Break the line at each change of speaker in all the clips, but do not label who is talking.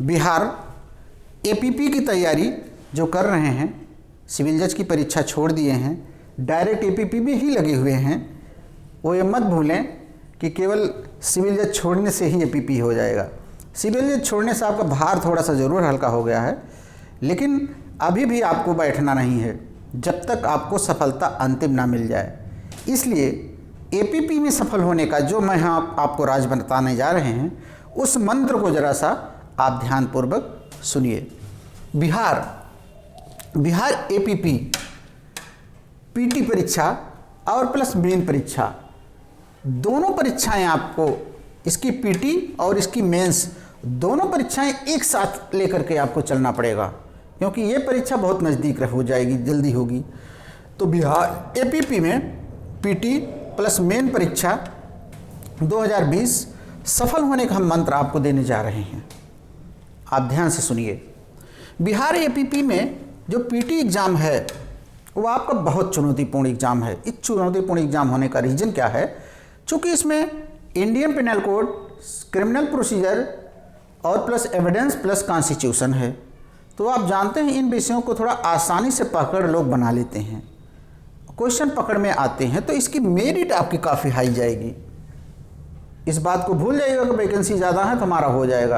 Bihar APP की तैयारी जो कर रहे हैं, सिविल जज की परीक्षा छोड़ दिए हैं, डायरेक्ट एपीपी में ही लगे हुए हैं, वो ये मत भूलें कि केवल सिविल जज छोड़ने से ही एपीपी हो जाएगा। सिविल जज छोड़ने से आपका भार थोड़ा सा ज़रूर हल्का हो गया है, लेकिन अभी भी आपको बैठना नहीं है जब तक आपको सफलता अंतिम ना मिल जाए। इसलिए एपीपी में सफल होने का जो मैं यहाँ आपको राज बताने जा रहे हैं, उस मंत्र को ज़रा सा आप ध्यानपूर्वक सुनिए। बिहार एपीपी पीटी परीक्षा और प्लस मेन परीक्षा, दोनों परीक्षाएं आपको, इसकी पीटी और इसकी मेंस, दोनों परीक्षाएं एक साथ लेकर के आपको चलना पड़ेगा, क्योंकि ये परीक्षा बहुत नज़दीक हो जाएगी, जल्दी होगी। तो बिहार एपीपी में पीटी प्लस मेन परीक्षा 2020 सफल होने का हम मंत्र आपको देने जा रहे हैं। आप ध्यान से सुनिए। बिहार एपीपी में जो पीटी एग्ज़ाम है वो आपका बहुत चुनौतीपूर्ण एग्ज़ाम है। इस चुनौतीपूर्ण एग्ज़ाम होने का रीज़न क्या है? चूँकि इसमें Indian penal code, criminal procedure और प्लस एविडेंस प्लस कॉन्स्टिट्यूशन है। तो आप जानते हैं इन विषयों को थोड़ा आसानी से पकड़ लोग बना लेते हैं, क्वेश्चन पकड़ में आते हैं, तो इसकी मेरिट आपकी काफ़ी हाई जाएगी। इस बात को भूल जाइएगा कि वैकेंसी ज़्यादा है तो हमारा हो जाएगा।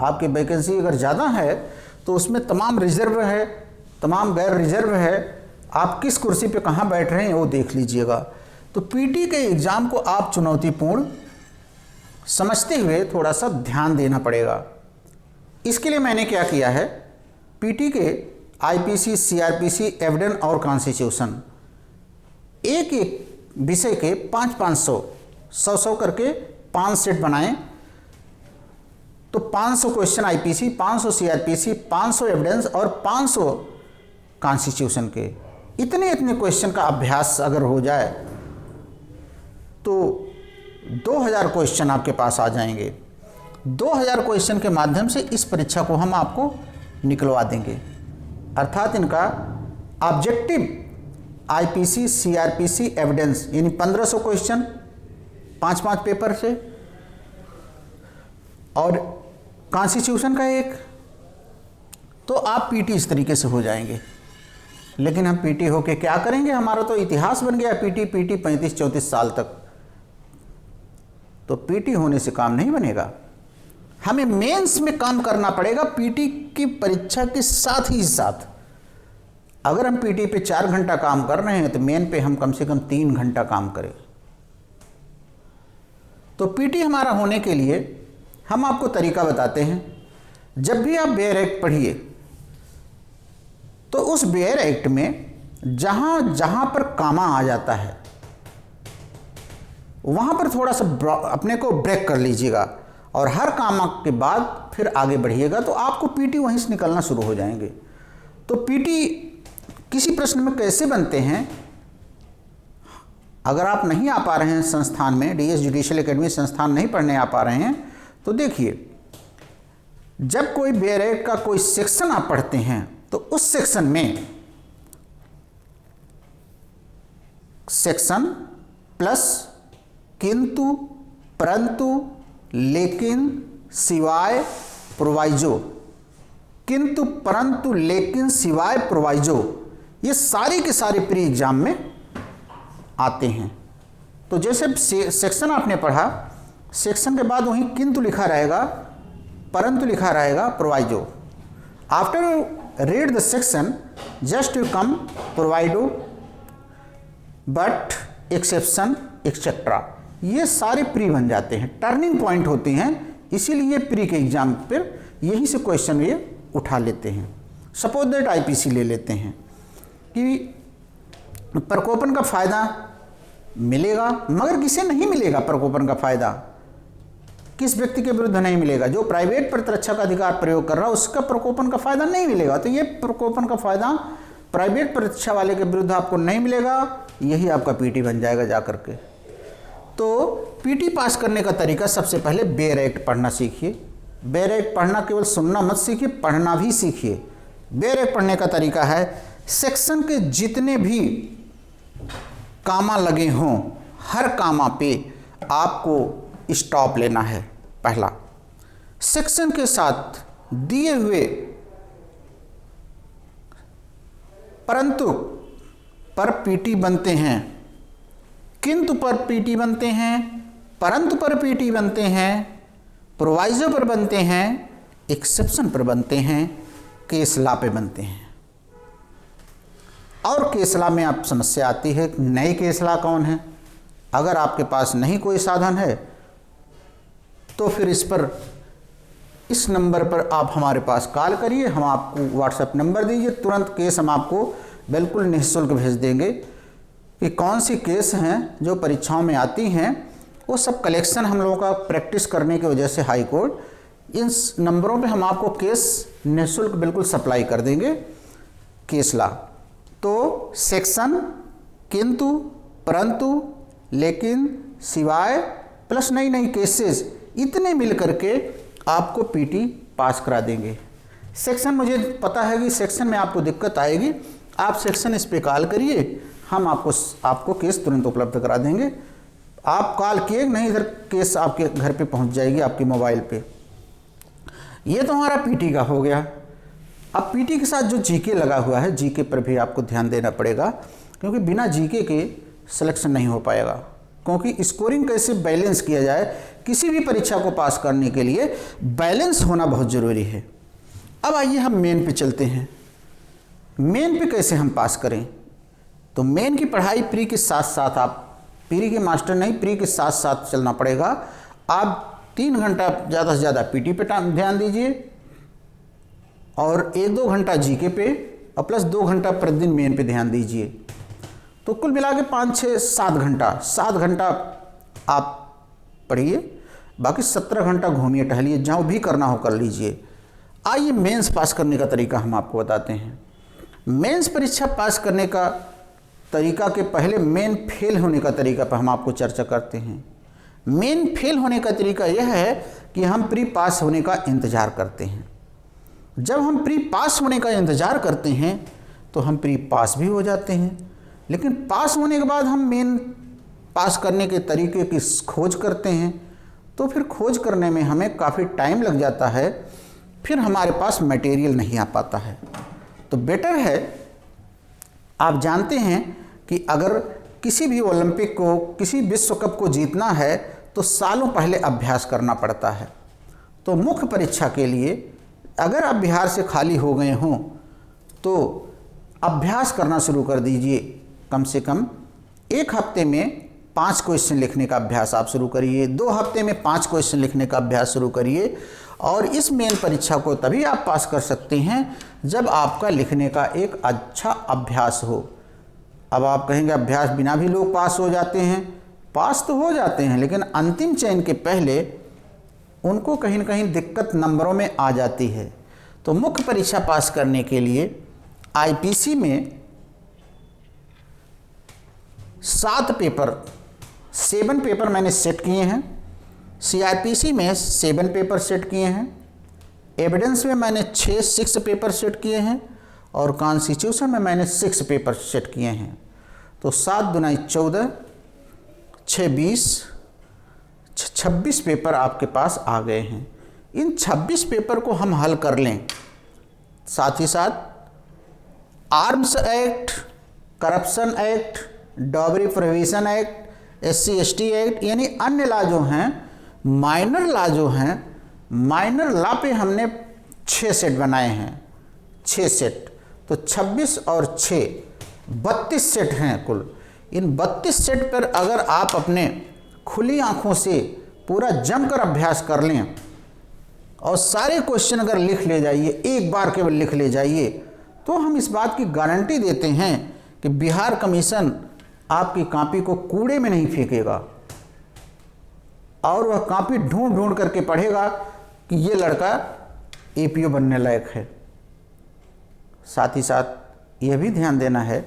आपकी वैकेंसी अगर ज़्यादा है तो उसमें तमाम रिजर्व है, तमाम गैर रिजर्व है, आप किस कुर्सी पे कहाँ बैठ रहे हैं वो देख लीजिएगा। तो पीटी के एग्ज़ाम को आप चुनौतीपूर्ण समझते हुए थोड़ा सा ध्यान देना पड़ेगा। इसके लिए मैंने क्या किया है, पीटी के आईपीसी, सीआरपीसी, एविडेंस और कॉन्स्टिट्यूशन, एक एक विषय के 500-500, 100-100 करके 5 सेट बनाएं। तो 500 क्वेश्चन आईपीसी, 500 सीआरपीसी, 500 एविडेंस और 500 कॉन्स्टिट्यूशन के, इतने क्वेश्चन का अभ्यास अगर हो जाए तो 2000 क्वेश्चन आपके पास आ जाएंगे। 2000 क्वेश्चन के माध्यम से इस परीक्षा को हम आपको निकलवा देंगे। अर्थात इनका ऑब्जेक्टिव आईपीसी, सीआरपीसी, एविडेंस यानी 1500 क्वेश्चन 5-5 पेपर से, और कॉन्स्टिट्यूशन का एक, तो आप पीटी इस तरीके से हो जाएंगे। लेकिन हम पीटी होके क्या करेंगे? हमारा तो इतिहास बन गया पीटी 35-34 साल तक। तो पीटी होने से काम नहीं बनेगा, हमें मेंस में काम करना पड़ेगा पीटी की परीक्षा के साथ ही साथ। अगर हम पीटी पे 4 घंटा काम कर रहे हैं तो मेन पे हम कम से कम 3 घंटा काम करें। तो पीटी हमारा होने के लिए हम आपको तरीका बताते हैं। जब भी आप बेयर एक्ट पढ़िए तो उस बेयर एक्ट में जहां जहां पर कामा आ जाता है वहां पर थोड़ा सा अपने को ब्रेक कर लीजिएगा और हर कामा के बाद फिर आगे बढ़िएगा, तो आपको पीटी वहीं से निकलना शुरू हो जाएंगे। तो पीटी किसी प्रश्न में कैसे बनते हैं, अगर आप नहीं आ पा रहे हैं संस्थान में, डीएस जुडिशियल एकेडमी संस्थान नहीं पढ़ने आ पा रहे हैं, तो देखिए, जब कोई बेयर एक्ट का कोई सेक्शन आप पढ़ते हैं तो उस सेक्शन में सेक्शन प्लस किंतु, परंतु, लेकिन, सिवाय, प्रोवाइजो, किंतु, परंतु, लेकिन, सिवाय, प्रोवाइजो, ये सारे के सारे प्री एग्जाम में आते हैं। तो जैसे सेक्शन आपने पढ़ा, सेक्शन के बाद वहीं किंतु लिखा रहेगा, परंतु लिखा रहेगा, proviso. After you read the section just you come proviso, but, exception, etcetera, ये सारे प्री बन जाते हैं, टर्निंग पॉइंट होते हैं। इसीलिए प्री के एग्जाम पर यहीं से क्वेश्चन ये उठा लेते हैं। सपोज दैट आईपीसी ले लेते हैं कि प्रकोपन का फ़ायदा मिलेगा, मगर किसे नहीं मिलेगा प्रकोपन का फ़ायदा? किस व्यक्ति के विरुद्ध नहीं मिलेगा? जो प्राइवेट प्रतिरक्षा का अधिकार प्रयोग कर रहा है उसका प्रकोपन का फ़ायदा नहीं मिलेगा। तो ये प्रकोपन का फ़ायदा प्राइवेट प्रतिरक्षा वाले के विरुद्ध आपको नहीं मिलेगा, यही आपका पीटी बन जाएगा जा करके। तो पीटी पास करने का तरीका, सबसे पहले बेयर एक्ट पढ़ना सीखिए। बेयर एक्ट पढ़ना केवल सुनना मत सीखिए, पढ़ना भी सीखिए। बेयर एक्ट पढ़ने का तरीका है, सेक्शन के जितने भी कामा लगे हों हर कामा पे आपको स्टॉप लेना है। पहला, सेक्शन के साथ दिए हुए परंतु पर पीटी बनते हैं, किंतु पर पीटी बनते हैं, परंतु पर पीटी बनते हैं, प्रोवाइजो पर बनते हैं, एक्सेप्शन पर बनते हैं, केस लॉ पे बनते हैं। और केस लॉ में आप समस्या आती है, नए केस लॉ कौन है। अगर आपके पास नहीं कोई साधन है तो फिर इस नंबर पर आप हमारे पास कॉल करिए, हम आपको व्हाट्सएप नंबर दीजिए, तुरंत केस हम आपको बिल्कुल निःशुल्क भेज देंगे कि कौन सी केस हैं जो परीक्षाओं में आती हैं। वो सब कलेक्शन हम लोगों का प्रैक्टिस करने की वजह से हाई कोर्ट इन नंबरों पे हम आपको केस निःशुल्क बिल्कुल सप्लाई कर देंगे। केस लॉ तो सेक्शन, किंतु, परंतु, लेकिन, सिवाय प्लस नई नई केसेस, इतने मिल करके आपको पीटी पास करा देंगे। सेक्शन, मुझे पता है कि सेक्शन में आपको दिक्कत आएगी, आप सेक्शन इस पे कॉल करिए, हम आपको केस तुरंत उपलब्ध करा देंगे। आप कॉल किए नहीं, इधर केस आपके घर पे पहुंच जाएगी आपके मोबाइल पे। ये तो हमारा पीटी का हो गया। अब पीटी के साथ जो जीके लगा हुआ है, जीके पर भी आपको ध्यान देना पड़ेगा, क्योंकि बिना जीके के सिलेक्शन नहीं हो पाएगा। क्योंकि स्कोरिंग कैसे बैलेंस किया जाए, किसी भी परीक्षा को पास करने के लिए बैलेंस होना बहुत ज़रूरी है। अब आइए हम मेन पे चलते हैं। मेन पे कैसे हम पास करें, तो मेन की पढ़ाई प्री के साथ साथ, आप प्री के मास्टर नहीं, प्री के साथ साथ चलना पड़ेगा। आप 3 घंटा ज़्यादा से ज़्यादा पीटी पे ध्यान दीजिए और 1-2 घंटा जीके पे और प्लस 2 घंटा प्रतिदिन मेन पे ध्यान दीजिए। तो कुल मिला के 5-6-7 घंटा, 7 घंटा आप पढ़िए, बाकी 17 घंटा घूमिए टहलिए, जहाँ भी करना हो कर लीजिए। आइए मेंस पास करने का तरीका हम आपको बताते हैं। मेंस परीक्षा पास करने का तरीका के पहले मेन फेल होने का तरीका पर हम आपको चर्चा करते हैं। मेन फेल होने का तरीका यह है कि हम प्री पास होने का इंतज़ार करते हैं। जब हम प्री पास होने का इंतज़ार करते हैं तो हम प्री पास भी हो जाते हैं, लेकिन पास होने के बाद हम मेन पास करने के तरीके की खोज करते हैं, तो फिर खोज करने में हमें काफ़ी टाइम लग जाता है, फिर हमारे पास मटेरियल नहीं आ पाता है। तो बेटर है, आप जानते हैं कि अगर किसी भी ओलंपिक को, किसी विश्व कप को जीतना है तो सालों पहले अभ्यास करना पड़ता है। तो मुख्य परीक्षा के लिए अगर आप बिहार से खाली हो गए हों तो अभ्यास करना शुरू कर दीजिए। कम से कम 1 हफ्ते में 5 क्वेश्चन लिखने का अभ्यास आप शुरू करिए, 2 हफ्ते में 5 क्वेश्चन लिखने का अभ्यास शुरू करिए। और इस मेन परीक्षा को तभी आप पास कर सकते हैं जब आपका लिखने का एक अच्छा अभ्यास हो। अब आप कहेंगे अभ्यास बिना भी लोग पास हो जाते हैं, पास तो हो जाते हैं, लेकिन अंतिम चयन के पहले उनको कहीं न कहीं दिक्कत नंबरों में आ जाती है। तो मुख्य परीक्षा पास करने के लिए आईपीसी में 7 पेपर मैंने सेट किए हैं, सीआरपीसी में 7 पेपर सेट किए हैं, एविडेंस में मैंने 6 पेपर सेट किए हैं और कॉन्स्टिट्यूशन में मैंने 6 पेपर सेट किए हैं। तो 7 दूनी 14, 6 20, 26 पेपर आपके पास आ गए हैं। इन 26 पेपर को हम हल कर लें, साथ ही साथ arms act, corruption act, dowry prohibition act, SC/ST act, यानी अन्य लॉ जो हैं, माइनर लॉ जो हैं, माइनर लॉ पे हमने 6 सेट बनाए हैं, 6 सेट। तो 26 और 6 32 सेट हैं कुल। इन 32 सेट पर अगर आप अपने खुली आंखों से पूरा जमकर अभ्यास कर लें और सारे क्वेश्चन अगर लिख ले जाइए, एक बार केवल लिख ले जाइए, तो हम इस बात की गारंटी देते हैं कि बिहार कमीशन आपकी कॉपी को कूड़े में नहीं फेंकेगा और वह कॉपी ढूंढ ढूंढ करके पढ़ेगा कि ये लड़का APO बनने लायक है। साथ ही साथ यह भी ध्यान देना है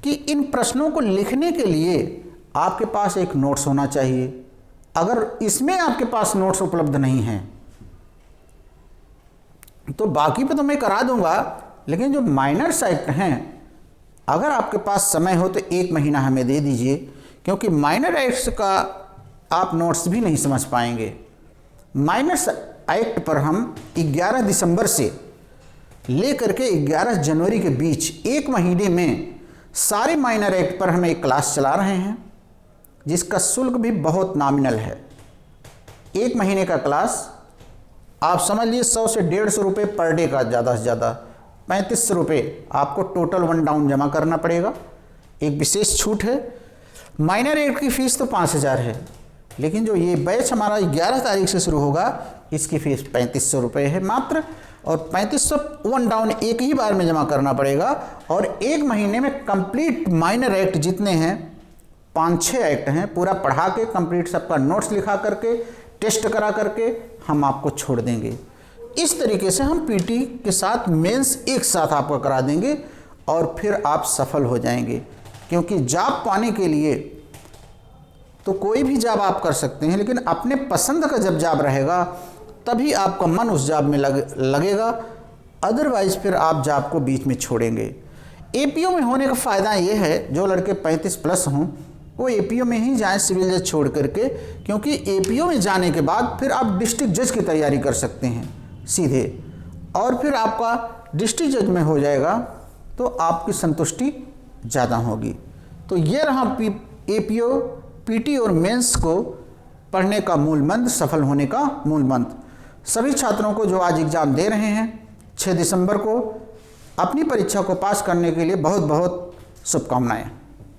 कि इन प्रश्नों को लिखने के लिए आपके पास एक नोट्स होना चाहिए। अगर इसमें आपके पास नोट्स उपलब्ध नहीं हैं तो बाकी पे तो मैं करा दूंगा, लेकिन जो माइनर एक्ट हैं, अगर आपके पास समय हो तो 1 महीना हमें दे दीजिए, क्योंकि माइनर एक्ट्स का आप नोट्स भी नहीं समझ पाएंगे। माइनर एक्ट पर हम 11 दिसंबर से लेकर के 11 जनवरी के बीच एक महीने में सारे माइनर एक्ट पर हम एक क्लास चला रहे हैं, जिसका शुल्क भी बहुत नॉमिनल है। एक महीने का क्लास आप समझ लीजिए 100 से 150 रुपये पर डे का, ज़्यादा से ज़्यादा 3500 रुपये आपको टोटल 1 डाउन जमा करना पड़ेगा। एक विशेष छूट है, माइनर एक्ट की फ़ीस तो 5000 है, लेकिन जो ये बैच हमारा 11 तारीख से शुरू होगा इसकी फ़ीस 3500 रुपये है मात्र, और 3500 1 डाउन एक ही बार में जमा करना पड़ेगा। और एक महीने में कंप्लीट माइनर एक्ट जितने हैं 5-6 एक्ट हैं पूरा पढ़ा के कंप्लीट सबका नोट्स लिखा करके टेस्ट करा करके हम आपको छोड़ देंगे। इस तरीके से हम पीटी के साथ मेंस एक साथ आपको करा देंगे और फिर आप सफल हो जाएंगे। क्योंकि जॉब पाने के लिए तो कोई भी जॉब आप कर सकते हैं, लेकिन अपने पसंद का जब जॉब रहेगा तभी आपका मन उस जॉब में लगेगा, अदरवाइज फिर आप जॉब को बीच में छोड़ेंगे। एपीओ में होने का फ़ायदा ये है, जो लड़के 35 प्लस हों वो एपीओ में ही जाएं सिविल जज छोड़ करके, क्योंकि एपीओ में जाने के बाद फिर आप डिस्ट्रिक्ट जज की तैयारी कर सकते हैं सीधे, और फिर आपका डिस्ट्रिक्ट जज में हो जाएगा तो आपकी संतुष्टि ज़्यादा होगी। तो ये रहा एपीओ, पीटी और मेंस को पढ़ने का मूल मंत्र, सफल होने का मूल मंत्र। सभी छात्रों को जो आज एग्ज़ाम दे रहे हैं 6 दिसंबर को, अपनी परीक्षा को पास करने के लिए बहुत बहुत शुभकामनाएं।